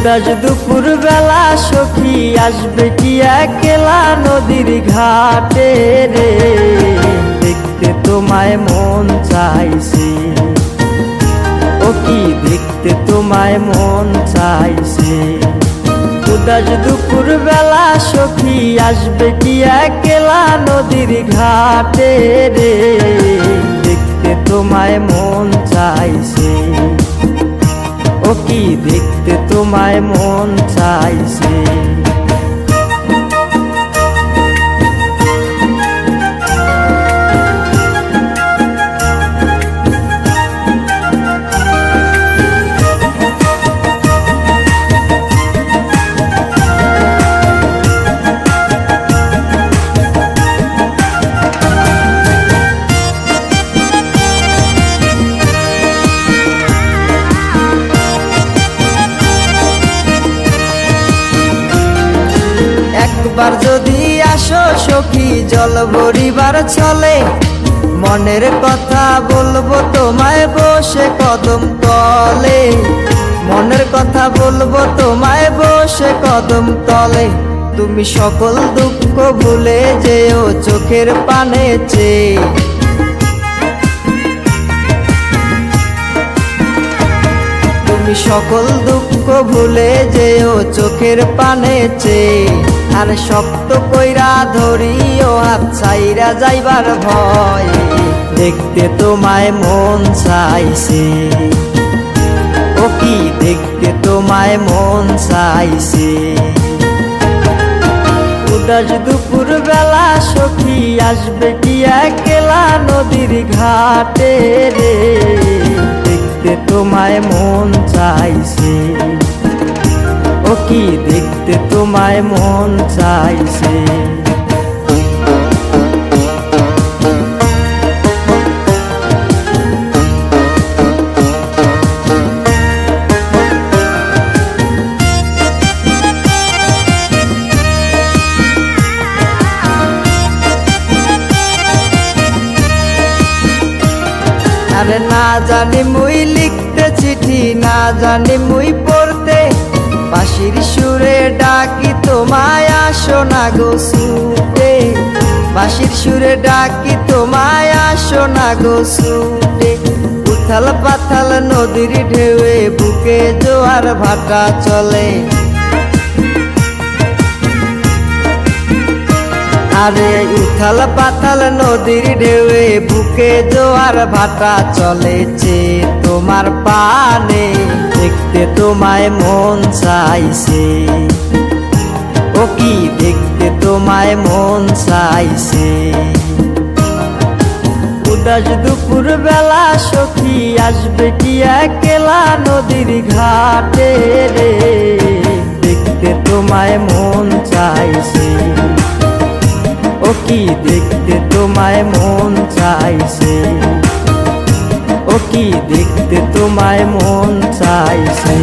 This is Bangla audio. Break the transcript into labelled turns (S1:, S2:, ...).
S1: উদাস দুপুর বেলা সখী আসবে কি একলা নদীর ঘাটে রে, দেখতে তোমায় মন চাইছে। ও কি দেখতে তোমায় মন চাইছে। উদাস দুপুর বেলা সখী আসবে কি একলা নদীর ঘাটে রে, দেখতে তোমায় মন চাইছে। ও কি দেখতে তোমায় মন চাইছে। একবার যদি আসো সখী জল ভরিবার ছলে, মনের কথা বলবো তোমায় বসে কদম তলে। মনের কথা বলবো তোমায় বসে কদম তলে। তুমি সকল দুঃখ ভুলে যেও চোখের পানে চেয়ে। তুমি সকল দুঃখ ভুলে যেও চোখের পানে চেয়ে। আর শক্ত কইরা ধরিও হাত ছাইরা যাইবার ভয়, দেখতে তোমায় মন চাইছে। ও কি দেখতে তোমায় মন চাইছে। উদাস দুপুর বেলা সখী আসবে কি একলা নদীর ঘাটে রে, দেখতে তোমায় মন চাইছে। ও কি দেখতে তোমায় মন চাইছে। আরে না জানি মুই লিখতে চিঠি, না জানি মুই পড়তে, বাঁশির সুরে ডাকি তোমায় আসো না গো ছুটে। বাঁশির সুরে ডাকি তোমায় আসো না গো ছুটে। উথাল পাথাল নদীর ঢেউয়ে বুকে জোয়ার ভাটা চলে। আরে উথাল পাথাল নদীর ঢেউয়ে বুকে জোয়ার ভাটা চলেছে তোমার পানে, দেখতে তোমায় মন চাইছে। ও কি দেখতে তোমায় মন চাইছে। উদাস দুপুর বেলা সখী আসবে কি একলা নদীর ঘাটে রে, দেখতে তোমায় মন চাইছে। ও কি দেখতে তোমায় মন চাইছে। ও কি দেখতে তোমায় মন চাইছে।